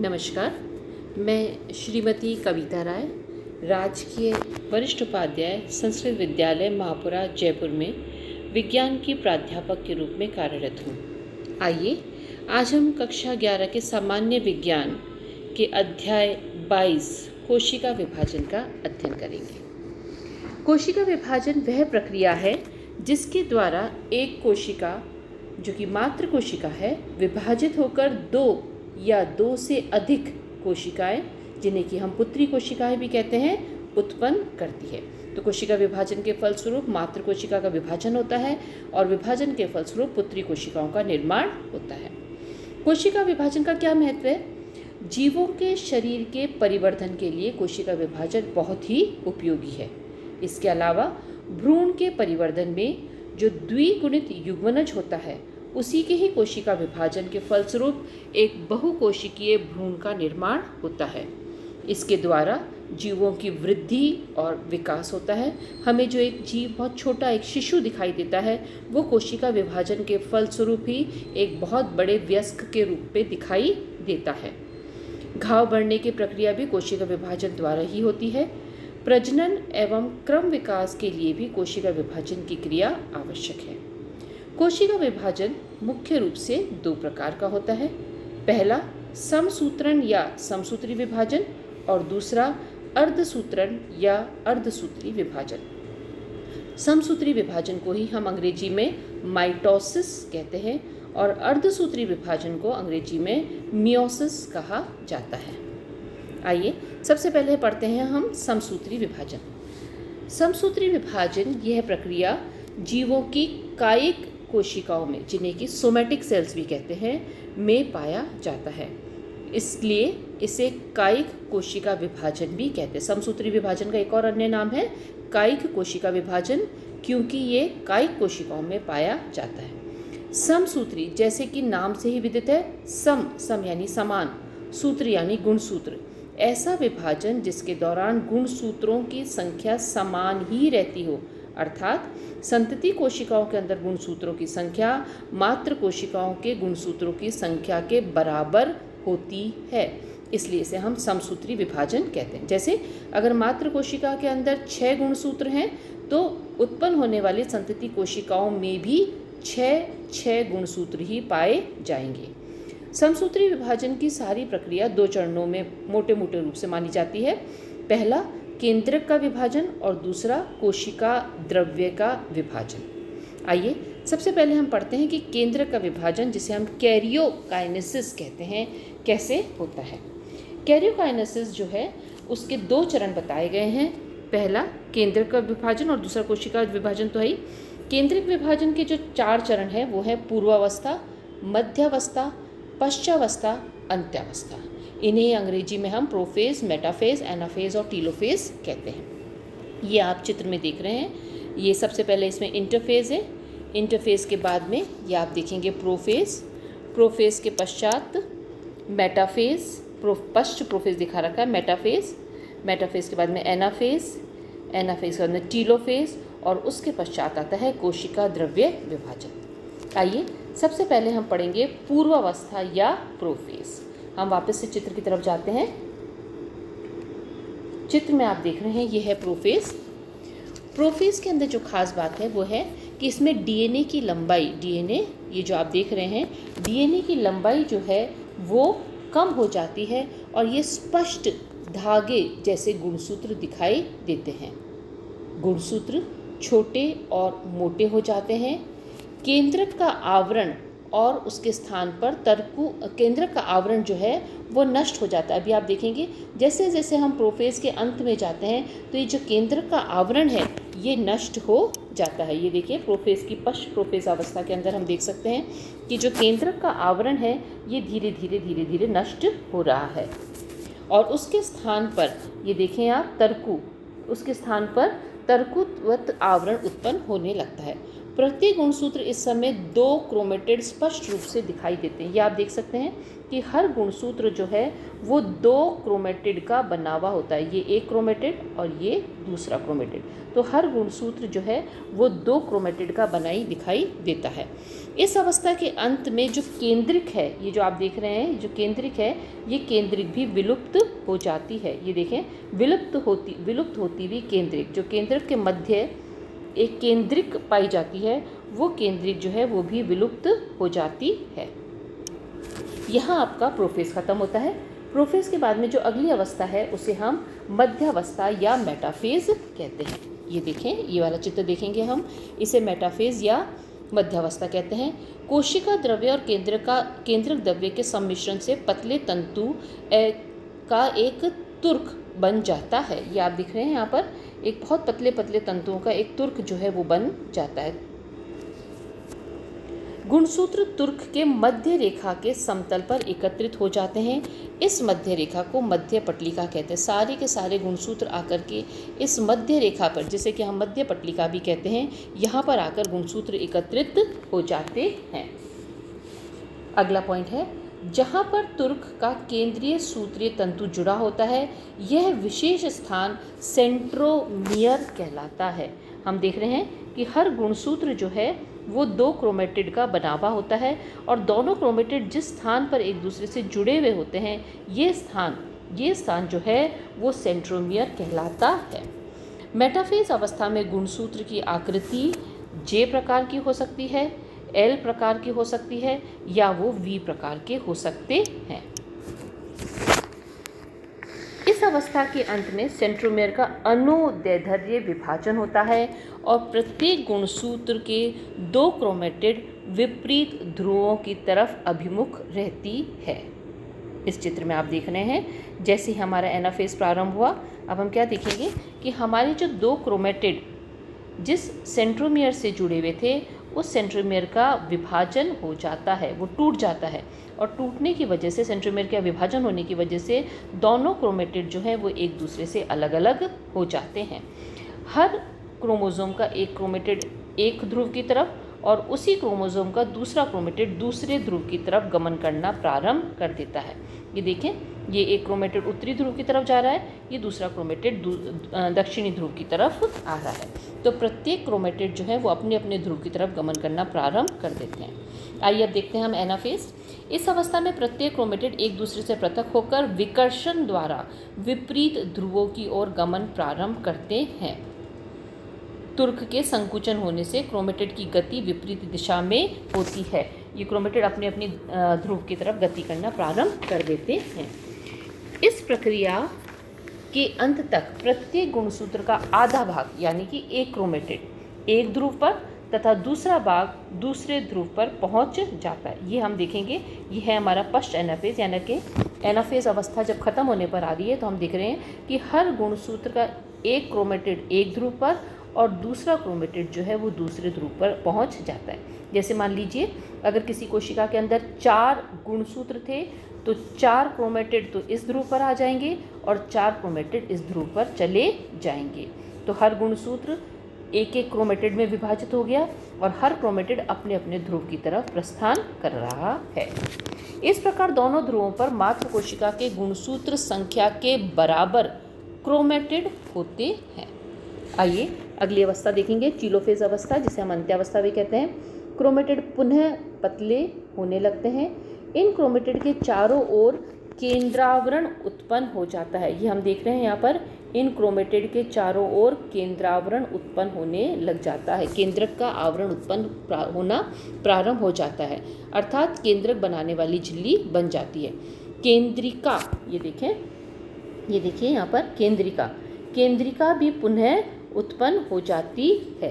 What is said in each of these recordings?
नमस्कार। मैं श्रीमती कविता राय, राजकीय वरिष्ठ उपाध्याय संस्कृत विद्यालय महापुरा जयपुर में विज्ञान की प्राध्यापक के रूप में कार्यरत हूँ। आइए आज हम कक्षा 11 के सामान्य विज्ञान के अध्याय 22 कोशिका विभाजन का अध्ययन करेंगे। कोशिका विभाजन वह प्रक्रिया है जिसके द्वारा एक कोशिका, जो कि मात्र कोशिका है, विभाजित होकर दो या दो से अधिक कोशिकाएं, जिन्हें कि हम पुत्री कोशिकाएं भी कहते हैं, उत्पन्न करती है। तो कोशिका विभाजन के फलस्वरूप मात्र कोशिका का विभाजन होता है और विभाजन के फलस्वरूप पुत्री कोशिकाओं का निर्माण होता है। कोशिका विभाजन का क्या महत्व है? जीवों के शरीर के परिवर्धन के लिए कोशिका विभाजन बहुत ही उपयोगी है। इसके अलावा भ्रूण के परिवर्धन में जो द्विगुणित युग्मनज होता है, उसी के ही कोशिका विभाजन के फलस्वरूप एक बहुकोशिकीय भ्रूण का निर्माण होता है। इसके द्वारा जीवों की वृद्धि और विकास होता है। हमें जो एक जीव बहुत छोटा, एक शिशु दिखाई देता है, वो कोशिका विभाजन के फलस्वरूप ही एक बहुत बड़े वयस्क के रूप में दिखाई देता है। घाव बढ़ने की प्रक्रिया भी कोशिका विभाजन द्वारा ही होती है। प्रजनन एवं क्रम विकास के लिए भी कोशिका विभाजन की क्रिया आवश्यक है। कोशिका विभाजन मुख्य रूप से दो प्रकार का होता है। पहला समसूत्रण या समसूत्री विभाजन और दूसरा अर्धसूत्रण या अर्धसूत्री विभाजन। समसूत्री विभाजन को ही हम अंग्रेजी में माइटोसिस कहते हैं और अर्धसूत्री विभाजन को अंग्रेजी में मियोसिस कहा जाता है। आइए सबसे पहले पढ़ते हैं हम समसूत्री विभाजन। समसूत्री विभाजन यह प्रक्रिया जीवों की कायिक कोशिकाओं में, जिन्हें कि सोमैटिक सेल्स भी कहते हैं, में पाया जाता है। इसलिए इसे कायिक कोशिका विभाजन भी कहते हैं। समसूत्री विभाजन का एक और अन्य नाम है कायिक कोशिका विभाजन, क्योंकि ये कायिक कोशिकाओं में पाया जाता है। समसूत्री जैसे कि नाम से ही विदित है, सम यानी समान, सूत्र यानी गुणसूत्र। ऐसा विभाजन जिसके दौरान गुणसूत्रों की संख्या समान ही रहती हो, अर्थात संतति कोशिकाओं के अंदर गुणसूत्रों की संख्या मात्र कोशिकाओं के गुणसूत्रों की संख्या के बराबर होती है, इसलिए इसे हम समसूत्री विभाजन कहते हैं। जैसे अगर मात्र कोशिका के अंदर 6 गुणसूत्र हैं तो उत्पन्न होने वाली संतति कोशिकाओं में भी 6 गुणसूत्र ही पाए जाएंगे। समसूत्री विभाजन की सारी प्रक्रिया 2 चरणों में मोटे रूप से मानी जाती है। पहला केंद्रक का विभाजन और दूसरा कोशिका द्रव्य का विभाजन। आइए सबसे पहले हम पढ़ते हैं कि केंद्रक का विभाजन, जिसे हम कैरियोकाइनेसिस कहते हैं, कैसे होता है। कैरियोकाइनेसिस जो है उसके 2 चरण बताए गए हैं। पहला केंद्रक का विभाजन और दूसरा कोशिका विभाजन तो है ही। केंद्रक विभाजन के जो 4 चरण हैं वो है पूर्वावस्था, मध्यावस्था, पश्चावस्था, अंत्यावस्था। इन्हें अंग्रेजी में हम प्रोफेज, मेटाफेज, एनाफेज और टीलोफेज कहते हैं। ये आप चित्र में देख रहे हैं। ये सबसे पहले इसमें इंटरफेज है। इंटरफेज के बाद में ये आप देखेंगे प्रोफेज, प्रोफेज के पश्चात मेटाफेज, पश्च प्रोफेज दिखा रखा है, मेटाफेज, मेटाफेज के बाद में एनाफेज, एनाफेज के बाद में टीलोफेज और उसके पश्चात आता है कोशिका द्रव्य विभाजन। आइए सबसे पहले हम पढ़ेंगे पूर्वावस्था या प्रोफेज। हम वापस से चित्र की तरफ जाते हैं। चित्र में आप देख रहे हैं ये है प्रोफेज। प्रोफेज के अंदर जो खास बात है वो है कि इसमें डीएनए की लंबाई, डीएनए ये जो आप देख रहे हैं, डीएनए की लंबाई जो है वो कम हो जाती है और ये स्पष्ट धागे जैसे गुणसूत्र दिखाई देते हैं। गुणसूत्र छोटे और मोटे हो जाते हैं। केंद्रक का आवरण और उसके स्थान पर केंद्रक का आवरण जो है वो नष्ट हो जाता है। अभी आप देखेंगे जैसे जैसे हम प्रोफेज के अंत में जाते हैं तो ये जो केंद्रक का आवरण है ये नष्ट हो जाता है। ये देखिए प्रोफेज की पश्च प्रोफेज अवस्था के अंदर हम देख सकते हैं कि जो केंद्रक का आवरण है ये धीरे धीरे नष्ट हो रहा है और उसके स्थान पर ये देखें आप उसके स्थान पर तरकुवत आवरण उत्पन्न होने लगता है। प्रत्येक गुणसूत्र इस समय 2 क्रोमेटिड स्पष्ट रूप से दिखाई देते हैं। ये आप देख सकते हैं कि हर गुणसूत्र जो है वो 2 क्रोमेटिड का बना हुआ होता है। ये एक क्रोमेटिड और ये दूसरा क्रोमेटिड, तो हर गुणसूत्र जो है वो 2 क्रोमेटिड का बना ही दिखाई देता है। इस अवस्था के अंत में जो केंद्रिक है, ये जो आप देख रहे हैं जो केंद्रिक है, ये केंद्रिक भी विलुप्त हो जाती है। ये देखें, विलुप्त होती हुई केंद्रिक, जो केंद्रक के मध्य एक केंद्रिक पाई जाती है, वो केंद्रिक जो है वो भी विलुप्त हो जाती है। यहाँ आपका प्रोफेज खत्म होता है। प्रोफेज के बाद में जो अगली अवस्था है उसे हम मध्यावस्था या मेटाफेज कहते हैं। ये देखें, ये वाला चित्र देखेंगे हम, इसे मेटाफेज या मध्यावस्था कहते हैं। कोशिका द्रव्य और केंद्रक द्रव्य के सम्मिश्रण से पतले तंतु का एक तुर्क बन जाता है। ये आप दिख रहे हैं यहाँ पर, एक बहुत पतले पतले तंतुओं का एक तुर्क जो है वो बन जाता है। गुणसूत्र तुर्क के मध्य रेखा के समतल पर एकत्रित हो जाते हैं। इस मध्य रेखा को मध्य पटलिका कहते हैं। सारे के सारे गुणसूत्र आकर के इस मध्य रेखा पर, जिसे कि हम मध्य पटलिका भी कहते हैं, यहाँ पर आकर गुणसूत्र एकत्रित हो जाते हैं। अगला पॉइंट है, जहाँ पर तुर्क का केंद्रीय सूत्रीय तंतु जुड़ा होता है, यह विशेष स्थान सेंट्रोमियर कहलाता है। हम देख रहे हैं कि हर गुणसूत्र जो है वो 2 क्रोमेटिड का बना हुआ होता है और दोनों क्रोमेटिड जिस स्थान पर एक दूसरे से जुड़े हुए होते हैं, ये स्थान जो है वो सेंट्रोमियर कहलाता है। मेटाफेज अवस्था में गुणसूत्र की आकृति जे प्रकार की हो सकती है, एल प्रकार की हो सकती है या वो वी प्रकार के हो सकते हैं। इस अवस्था के अंत में सेंट्रोमियर का अनुदैर्ध्य विभाजन होता है और प्रत्येक गुणसूत्र के 2 क्रोमेटिड विपरीत ध्रुवों की तरफ अभिमुख रहती है। इस चित्र में आप देख रहे हैं, जैसे ही हमारा एनाफेज प्रारंभ हुआ, अब हम क्या देखेंगे कि हमारे जो 2 क्रोमेटिड जिस सेंट्रोमियर से जुड़े हुए थे, उस सेंट्रोमियर का विभाजन हो जाता है, वो टूट जाता है और टूटने की वजह से, सेंट्रोमियर का विभाजन होने की वजह से दोनों क्रोमेटिड जो हैं वो एक दूसरे से अलग अलग हो जाते हैं। हर क्रोमोसोम का एक क्रोमेटिड एक ध्रुव की तरफ और उसी क्रोमोसोम का दूसरा क्रोमेटिड दूसरे ध्रुव की तरफ गमन करना प्रारंभ कर देता है। ये देखें, ये एक क्रोमेटिड उत्तरी ध्रुव की तरफ जा रहा है, ये दूसरा क्रोमेटिड दक्षिणी ध्रुव की तरफ आ रहा है। तो प्रत्येक क्रोमेटिड जो है वो अपने अपने ध्रुव की तरफ गमन करना प्रारंभ कर देते हैं। आइए अब देखते हैं हम एनाफेज। इस अवस्था में प्रत्येक क्रोमेटिड एक दूसरे से पृथक होकर विकर्षण द्वारा विपरीत ध्रुवों की ओर गमन प्रारंभ करते हैं। तुर्क के संकुचन होने से क्रोमेटिड की गति विपरीत दिशा में होती है। ये क्रोमेटिड अपने अपनी ध्रुव की तरफ गति करना प्रारंभ कर देते हैं। इस प्रक्रिया के अंत तक प्रत्येक गुणसूत्र का आधा भाग, यानी कि एक क्रोमेटिड एक ध्रुव पर तथा दूसरा भाग दूसरे ध्रुव पर पहुंच जाता है। ये हम देखेंगे, ये है हमारा फर्स्ट एनाफेज, यानी कि एनाफेज अवस्था जब खत्म होने पर आ रही है तो हम देख रहे हैं कि हर गुणसूत्र का एक क्रोमेटिड एक ध्रुव पर और दूसरा क्रोमेटिड जो है वो दूसरे ध्रुव पर पहुंच जाता है। जैसे मान लीजिए, अगर किसी कोशिका के अंदर 4 गुणसूत्र थे तो 4 क्रोमेटिड तो इस ध्रुव पर आ जाएंगे और 4 क्रोमेटिड इस ध्रुव पर चले जाएंगे। तो हर गुणसूत्र एक एक क्रोमेटिड में विभाजित हो गया और हर क्रोमेटिड अपने अपने ध्रुव की तरफ प्रस्थान कर रहा है। इस प्रकार दोनों ध्रुवों पर मात्र कोशिका के गुणसूत्र संख्या के बराबर क्रोमेटिड होते हैं। आइए अगली अवस्था देखेंगे, टीलोफेज अवस्था, जिसे हम अंत्यावस्था भी कहते हैं। क्रोमेटिड पुनः पतले होने लगते हैं। इन क्रोमेटिड के चारों ओर केंद्रावरण उत्पन्न हो जाता है। ये हम देख रहे हैं यहाँ पर, इन क्रोमेटिड के चारों ओर केंद्रावरण उत्पन्न होने लग जाता है। केंद्रक का आवरण उत्पन्न होना प्रारंभ हो जाता है, अर्थात केंद्रक बनाने वाली झिल्ली बन जाती है। केंद्रिका, ये देखिए यहाँ पर केंद्रिका भी पुनः उत्पन्न हो जाती है।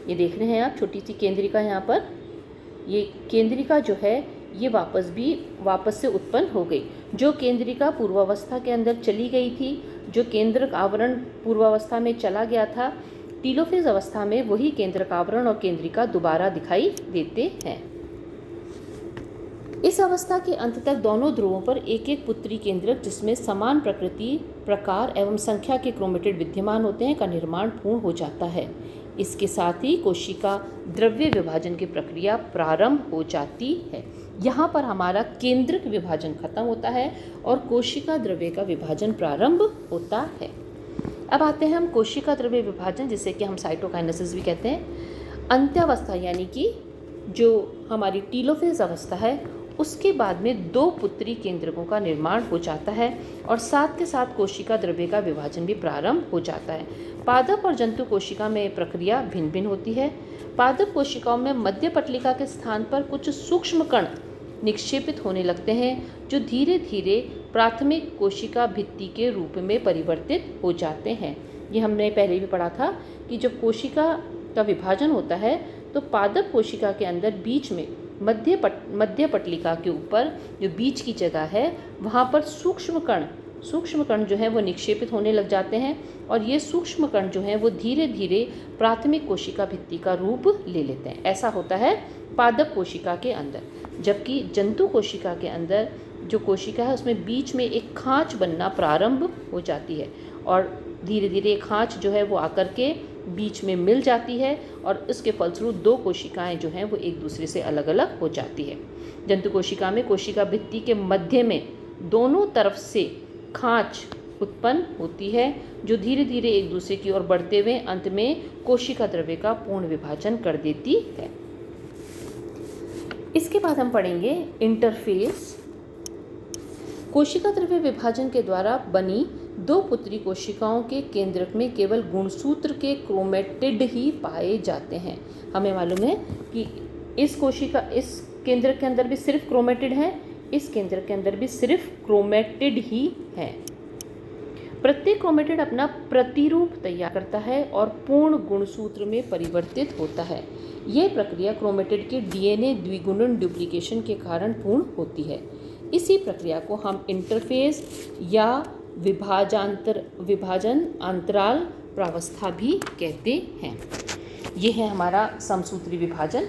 ये देख रहे हैं आप, छोटी सी केंद्रिका यहाँ पर। ये केंद्रिका जो है ये वापस से उत्पन्न हो गई। जो केंद्रिका पूर्वावस्था के अंदर चली गई थी, जो केंद्रक आवरण पूर्वावस्था में चला गया था, टीलोफेज अवस्था में वही केंद्रक आवरण और केंद्रिका दोबारा दिखाई देते हैं। इस अवस्था के अंत तक दोनों ध्रुवों पर एक एक पुत्री केंद्रक, जिसमें समान प्रकृति, प्रकार एवं संख्या के क्रोमेटिड विद्यमान होते हैं, का निर्माण पूर्ण हो जाता है। इसके साथ ही कोशिका द्रव्य विभाजन की प्रक्रिया प्रारंभ हो जाती है। यहाँ पर हमारा केंद्रक विभाजन खत्म होता है और कोशिका द्रव्य का विभाजन प्रारंभ होता है। अब आते हैं हम कोशिका द्रव्य विभाजन, जिसे कि हम साइटोकाइनेसिस भी कहते हैं। अंत्यावस्था यानी कि जो हमारी टीलोफेज अवस्था है, उसके बाद में दो पुत्री केंद्रकों का निर्माण हो जाता है और साथ के साथ कोशिका द्रव्य का विभाजन भी प्रारंभ हो जाता है। पादप और जंतु कोशिका में प्रक्रिया भिन्न भिन्न होती है। पादप कोशिकाओं में मध्य पटलिका के स्थान पर कुछ सूक्ष्म कण निक्षेपित होने लगते हैं, जो धीरे धीरे प्राथमिक कोशिका भित्ति के रूप में परिवर्तित हो जाते हैं। ये हमने पहले भी पढ़ा था कि जब कोशिका का विभाजन होता है तो पादप कोशिका के अंदर बीच में मध्य पटलिका के ऊपर जो बीच की जगह है, वहाँ पर सूक्ष्म कण जो है वो निक्षेपित होने लग जाते हैं और ये सूक्ष्म कण जो हैं वो धीरे धीरे प्राथमिक कोशिका भित्ति का रूप ले लेते हैं। ऐसा होता है पादप कोशिका के अंदर। जबकि जंतु कोशिका के अंदर जो कोशिका है उसमें बीच में एक खाँच बनना प्रारंभ हो जाती है और धीरे धीरे खाँच जो है वो आकर के बीच में मिल जाती है और इसके फलस्वरूप दो कोशिकाएं जो हैं वो एक दूसरे से अलग अलग हो जाती है। जंतु कोशिका में कोशिका भित्ति के मध्य में दोनों तरफ से खाँच उत्पन्न होती है, जो धीरे धीरे एक दूसरे की ओर बढ़ते हुए अंत में कोशिका द्रव्य का पूर्ण विभाजन कर देती है। इसके बाद हम पढ़ेंगे इंटरफेस। कोशिका द्रव्य विभाजन के द्वारा बनी दो पुत्री कोशिकाओं के केंद्रक में केवल गुणसूत्र के क्रोमेटिड ही पाए जाते हैं। हमें मालूम है कि इस केंद्रक के अंदर भी सिर्फ क्रोमेटिड है, इस केंद्रक के अंदर भी सिर्फ क्रोमेटिड ही है। प्रत्येक क्रोमेटिड अपना प्रतिरूप तैयार करता है और पूर्ण गुणसूत्र में परिवर्तित होता है। यह प्रक्रिया क्रोमेटिड के डीएनए द्विगुणन डुप्लीकेशन के कारण पूर्ण होती है। इसी प्रक्रिया को हम इंटरफेज या विभाजन अंतराल प्रावस्था भी कहते हैं। ये है हमारा समसूत्री विभाजन।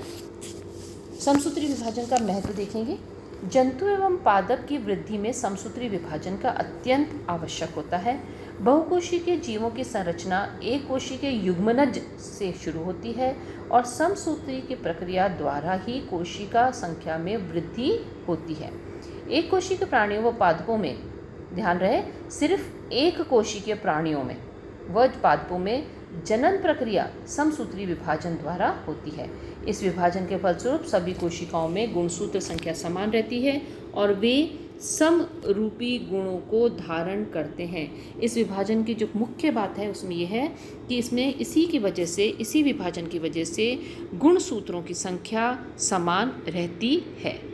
समसूत्री विभाजन का महत्व देखेंगे। जंतु एवं पादप की वृद्धि में समसूत्री विभाजन का अत्यंत आवश्यक होता है। बहुकोशिकीय जीवों की संरचना एक कोशिकीय युग्मनज से शुरू होती है और समसूत्री की प्रक्रिया द्वारा ही कोशिका संख्या में वृद्धि होती है। एक कोशिकीय प्राणियों व पादपों में, ध्यान रहे, सिर्फ एक कोशिकीय प्राणियों में व पादपों में जनन प्रक्रिया समसूत्री विभाजन द्वारा होती है। इस विभाजन के फलस्वरूप सभी कोशिकाओं में गुणसूत्र संख्या समान रहती है और वे समरूपी गुणों को धारण करते हैं। इस विभाजन की जो मुख्य बात है उसमें यह है कि इसमें इसी विभाजन की वजह से गुणसूत्रों की संख्या समान रहती है।